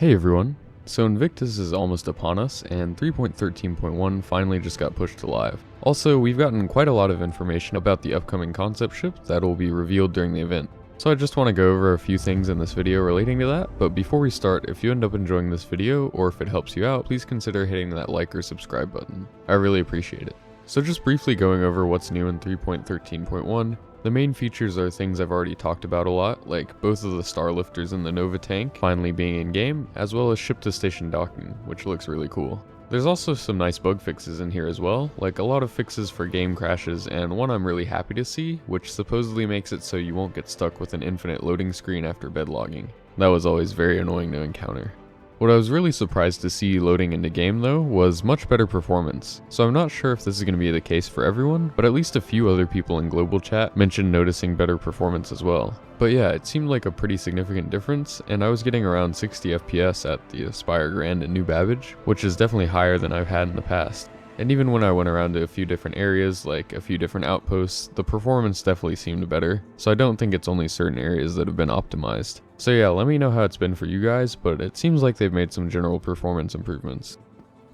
Hey everyone, so Invictus is almost upon us, and 3.13.1 finally just got pushed to live. Also, we've gotten quite a lot of information about the upcoming concept ship that will be revealed during the event. So I just want to go over a few things in this video relating to that, but before we start, if you end up enjoying this video, or if it helps you out, please consider hitting that like or subscribe button. I really appreciate it. So just briefly going over what's new in 3.13.1, the main features are things I've already talked about a lot, like both of the star lifters and the Nova tank finally being in game, as well as ship-to-station docking, which looks really cool. There's also some nice bug fixes in here as well, like a lot of fixes for game crashes, and one I'm really happy to see, which supposedly makes it so you won't get stuck with an infinite loading screen after bed logging. That was always very annoying to encounter. What I was really surprised to see loading into game though was much better performance, so I'm not sure if this is going to be the case for everyone, but at least a few other people in global chat mentioned noticing better performance as well. But yeah, it seemed like a pretty significant difference, and I was getting around 60 FPS at the Aspire Grand and New Babbage, which is definitely higher than I've had in the past. And even when I went around to a few different areas, like a few different outposts, the performance definitely seemed better, so I don't think it's only certain areas that have been optimized. So yeah, let me know how it's been for you guys, but it seems like they've made some general performance improvements.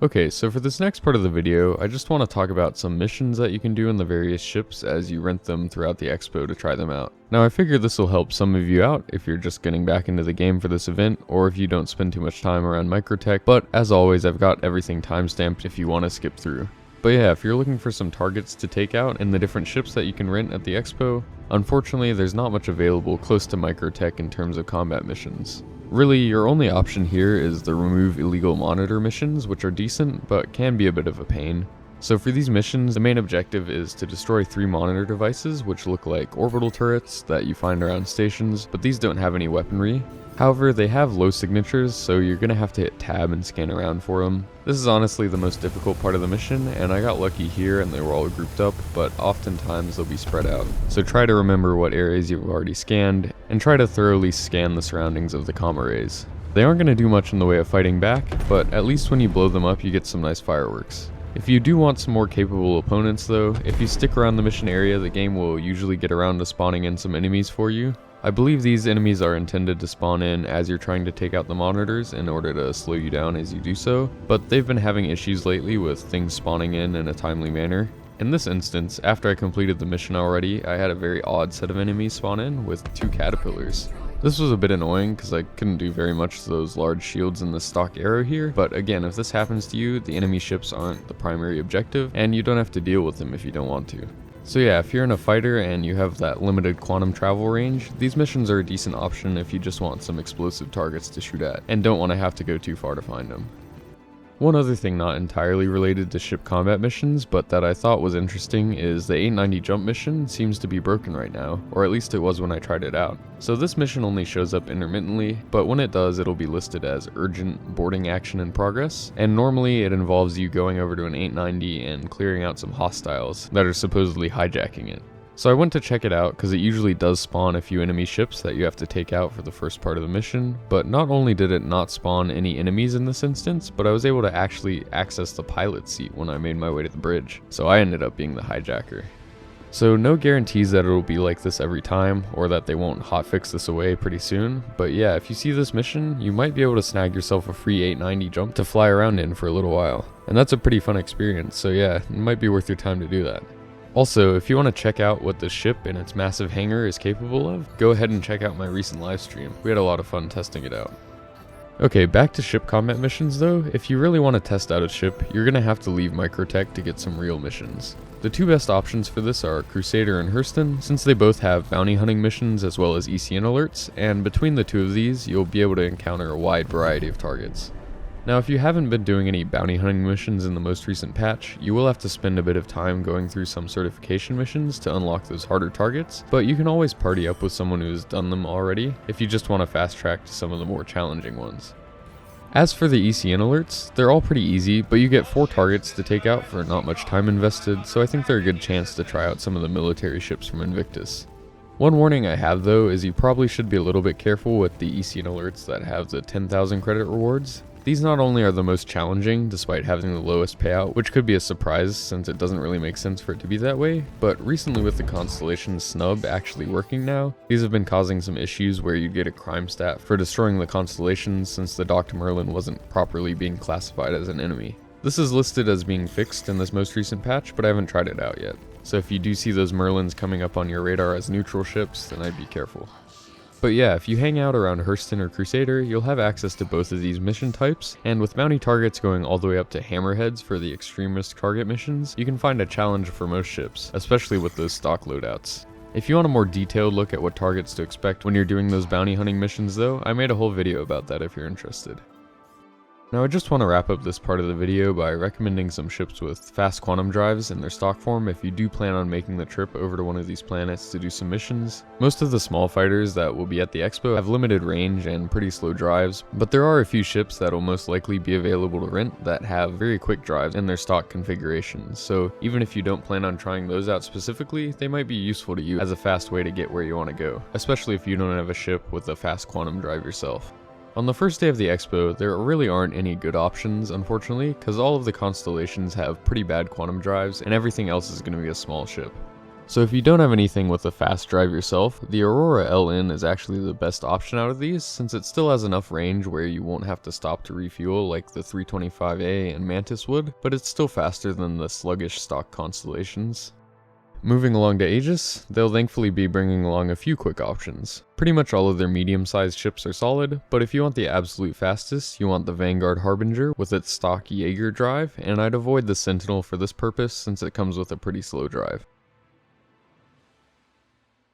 Okay, so for this next part of the video, I just want to talk about some missions that you can do in the various ships as you rent them throughout the Expo to try them out. Now I figure this will help some of you out if you're just getting back into the game for this event, or if you don't spend too much time around Microtech, but as always I've got everything timestamped if you want to skip through. But yeah, if you're looking for some targets to take out in the different ships that you can rent at the Expo, unfortunately there's not much available close to Microtech in terms of combat missions. Really, your only option here is the remove illegal monitor missions, which are decent, but can be a bit of a pain. So for these missions, the main objective is to destroy 3 monitor devices, which look like orbital turrets that you find around stations, but these don't have any weaponry. However, they have low signatures, so you're gonna have to hit tab and scan around for them. This is honestly the most difficult part of the mission, and I got lucky here and they were all grouped up, but oftentimes they'll be spread out. So try to remember what areas you've already scanned, and try to thoroughly scan the surroundings of the comm arrays. They aren't gonna do much in the way of fighting back, but at least when you blow them up you get some nice fireworks. If you do want some more capable opponents though, if you stick around the mission area, the game will usually get around to spawning in some enemies for you. I believe these enemies are intended to spawn in as you're trying to take out the monitors in order to slow you down as you do so, but they've been having issues lately with things spawning in a timely manner. In this instance, after I completed the mission already, I had a very odd set of enemies spawn in with 2 caterpillars. This was a bit annoying because I couldn't do very much to those large shields in the stock arrow here, but again, if this happens to you, the enemy ships aren't the primary objective, and you don't have to deal with them if you don't want to. So yeah, if you're in a fighter and you have that limited quantum travel range, these missions are a decent option if you just want some explosive targets to shoot at, and don't want to have to go too far to find them. One other thing not entirely related to ship combat missions, but that I thought was interesting, is the 890 jump mission seems to be broken right now, or at least it was when I tried it out. So this mission only shows up intermittently, but when it does it'll be listed as urgent boarding action in progress, and normally it involves you going over to an 890 and clearing out some hostiles that are supposedly hijacking it. So I went to check it out because it usually does spawn a few enemy ships that you have to take out for the first part of the mission, but not only did it not spawn any enemies in this instance, but I was able to actually access the pilot seat when I made my way to the bridge, so I ended up being the hijacker. So no guarantees that it'll be like this every time, or that they won't hotfix this away pretty soon, but yeah, if you see this mission, you might be able to snag yourself a free 890 jump to fly around in for a little while, and that's a pretty fun experience, so yeah, it might be worth your time to do that. Also, if you want to check out what the ship and its massive hangar is capable of, go ahead and check out my recent livestream. We had a lot of fun testing it out. Okay, back to ship combat missions though. If you really want to test out a ship, you're going to have to leave Microtech to get some real missions. The 2 best options for this are Crusader and Hurston, since they both have bounty hunting missions as well as ECN alerts, and between the 2 of these, you'll be able to encounter a wide variety of targets. Now if you haven't been doing any bounty hunting missions in the most recent patch, you will have to spend a bit of time going through some certification missions to unlock those harder targets, but you can always party up with someone who's done them already if you just want to fast track to some of the more challenging ones. As for the ECN alerts, they're all pretty easy, but you get 4 targets to take out for not much time invested, so I think they're a good chance to try out some of the military ships from Invictus. One warning I have though is you probably should be a little bit careful with the ECN alerts that have the 10,000 credit rewards. These not only are the most challenging, despite having the lowest payout, which could be a surprise since it doesn't really make sense for it to be that way, but recently with the Constellation snub actually working now, these have been causing some issues where you'd get a crime stat for destroying the constellations since the Dr. Merlin wasn't properly being classified as an enemy. This is listed as being fixed in this most recent patch, but I haven't tried it out yet. So if you do see those Merlins coming up on your radar as neutral ships, then I'd be careful. But yeah, if you hang out around Hurston or Crusader, you'll have access to both of these mission types, and with bounty targets going all the way up to hammerheads for the extremist target missions, you can find a challenge for most ships, especially with those stock loadouts. If you want a more detailed look at what targets to expect when you're doing those bounty hunting missions though, I made a whole video about that if you're interested. Now I just want to wrap up this part of the video by recommending some ships with fast quantum drives in their stock form if you do plan on making the trip over to one of these planets to do some missions. Most of the small fighters that will be at the Expo have limited range and pretty slow drives, but there are a few ships that will most likely be available to rent that have very quick drives in their stock configurations, so even if you don't plan on trying those out specifically, they might be useful to you as a fast way to get where you want to go, especially if you don't have a ship with a fast quantum drive yourself. On the first day of the Expo, there really aren't any good options, unfortunately, because all of the constellations have pretty bad quantum drives, and everything else is going to be a small ship. So if you don't have anything with a fast drive yourself, the Aurora LN is actually the best option out of these, since it still has enough range where you won't have to stop to refuel like the 325A and Mantis would, but it's still faster than the sluggish stock constellations. Moving along to Aegis, they'll thankfully be bringing along a few quick options. Pretty much all of their medium-sized ships are solid, but if you want the absolute fastest, you want the Vanguard Harbinger with its stock Jaeger drive, and I'd avoid the Sentinel for this purpose since it comes with a pretty slow drive.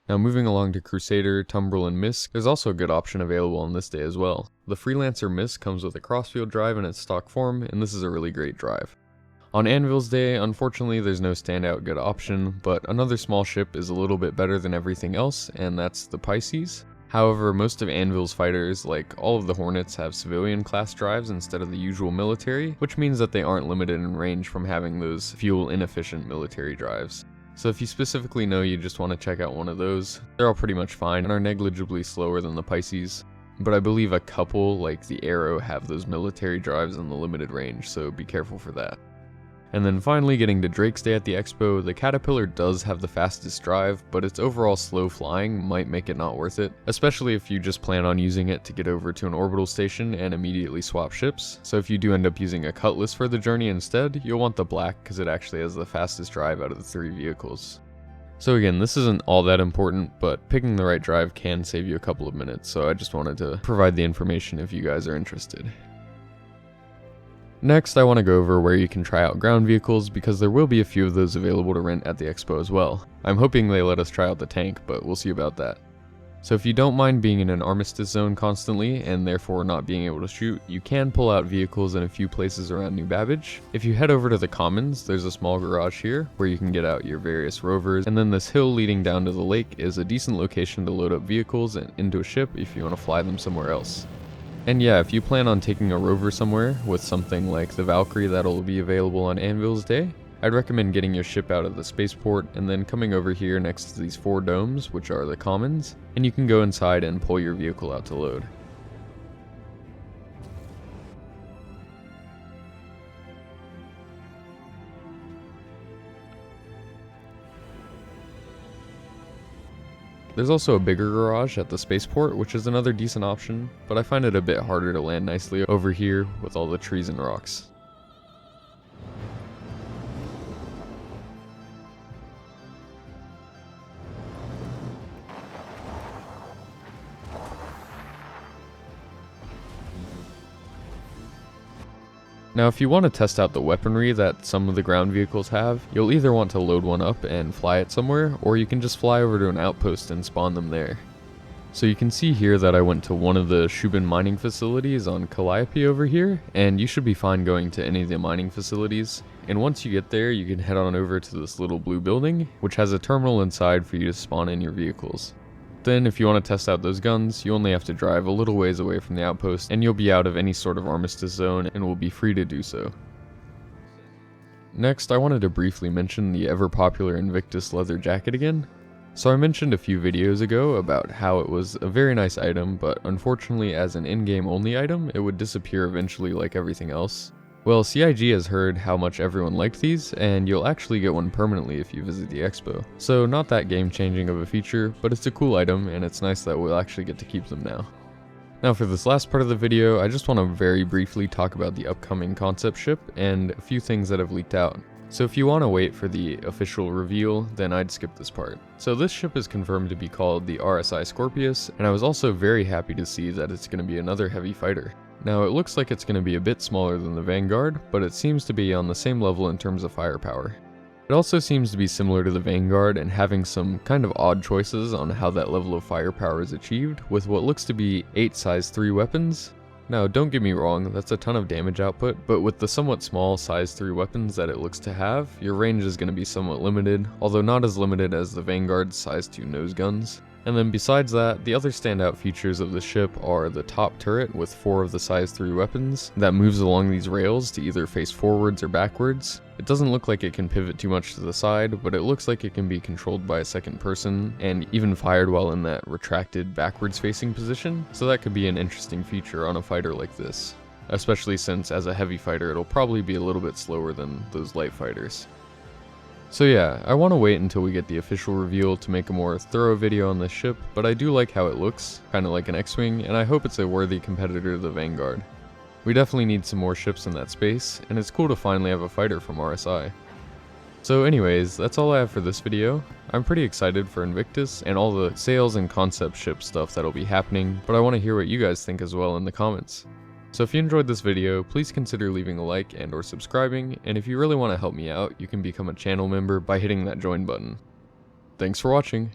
Now moving along to Crusader, Tumbril, and Misk, there's also a good option available on this day as well. The Freelancer Misk comes with a crossfield drive in its stock form, and this is a really great drive. On Anvil's Day, unfortunately there's no standout good option, but another small ship is a little bit better than everything else, and that's the Pisces. However, most of Anvil's fighters, like all of the Hornets, have civilian class drives instead of the usual military, which means that they aren't limited in range from having those fuel inefficient military drives. So if you specifically know you just want to check out one of those, they're all pretty much fine and are negligibly slower than the Pisces. But I believe a couple, like the Arrow, have those military drives in the limited range, so be careful for that. And then finally getting to Drake's Day at the Expo, the Caterpillar does have the fastest drive, but its overall slow flying might make it not worth it, especially if you just plan on using it to get over to an orbital station and immediately swap ships. So if you do end up using a Cutlass for the journey instead, you'll want the Black because it actually has the fastest drive out of the 3 vehicles. So again, this isn't all that important, but picking the right drive can save you a couple of minutes, so I just wanted to provide the information if you guys are interested. Next, I want to go over where you can try out ground vehicles because there will be a few of those available to rent at the Expo as well. I'm hoping they let us try out the tank, but we'll see about that. So if you don't mind being in an armistice zone constantly and therefore not being able to shoot, you can pull out vehicles in a few places around New Babbage. If you head over to the Commons, there's a small garage here where you can get out your various rovers, and then this hill leading down to the lake is a decent location to load up vehicles and into a ship if you want to fly them somewhere else. And yeah, if you plan on taking a rover somewhere with something like the Valkyrie that'll be available on Anvil's Day, I'd recommend getting your ship out of the spaceport and then coming over here next to these 4 domes, which are the Commons, and you can go inside and pull your vehicle out to load. There's also a bigger garage at the spaceport, which is another decent option, but I find it a bit harder to land nicely over here with all the trees and rocks. Now if you want to test out the weaponry that some of the ground vehicles have, you'll either want to load one up and fly it somewhere, or you can just fly over to an outpost and spawn them there. So you can see here that I went to one of the Shubin mining facilities on Calliope over here, and you should be fine going to any of the mining facilities. And once you get there, you can head on over to this little blue building, which has a terminal inside for you to spawn in your vehicles. Then if you want to test out those guns, you only have to drive a little ways away from the outpost and you'll be out of any sort of armistice zone and will be free to do so. Next, I wanted to briefly mention the ever popular Invictus leather jacket again. So I mentioned a few videos ago about how it was a very nice item, but unfortunately as an in-game only item, it would disappear eventually like everything else. Well, CIG has heard how much everyone liked these, and you'll actually get one permanently if you visit the Expo. So not that game-changing of a feature, but it's a cool item, and it's nice that we'll actually get to keep them now. Now for this last part of the video, I just want to very briefly talk about the upcoming concept ship, and a few things that have leaked out. So if you want to wait for the official reveal, then I'd skip this part. So this ship is confirmed to be called the RSI Scorpius, and I was also very happy to see that it's going to be another heavy fighter. Now it looks like it's going to be a bit smaller than the Vanguard, but it seems to be on the same level in terms of firepower. It also seems to be similar to the Vanguard and having some kind of odd choices on how that level of firepower is achieved, with what looks to be 8 size 3 weapons. Now don't get me wrong, that's a ton of damage output, but with the somewhat small size 3 weapons that it looks to have, your range is going to be somewhat limited, although not as limited as the Vanguard's size 2 nose guns. And then besides that, the other standout features of the ship are the top turret with 4 of the size 3 weapons that moves along these rails to either face forwards or backwards. It doesn't look like it can pivot too much to the side, but it looks like it can be controlled by a second person and even fired while in that retracted backwards facing position, so that could be an interesting feature on a fighter like this. Especially since as a heavy fighter it'll probably be a little bit slower than those light fighters. So yeah, I want to wait until we get the official reveal to make a more thorough video on this ship, but I do like how it looks, kinda like an X-Wing, and I hope it's a worthy competitor to the Vanguard. We definitely need some more ships in that space, and it's cool to finally have a fighter from RSI. So anyways, that's all I have for this video. I'm pretty excited for Invictus and all the sales and concept ship stuff that'll be happening, but I want to hear what you guys think as well in the comments. So if you enjoyed this video, please consider leaving a like and or subscribing, and if you really want to help me out, you can become a channel member by hitting that join button. Thanks for watching!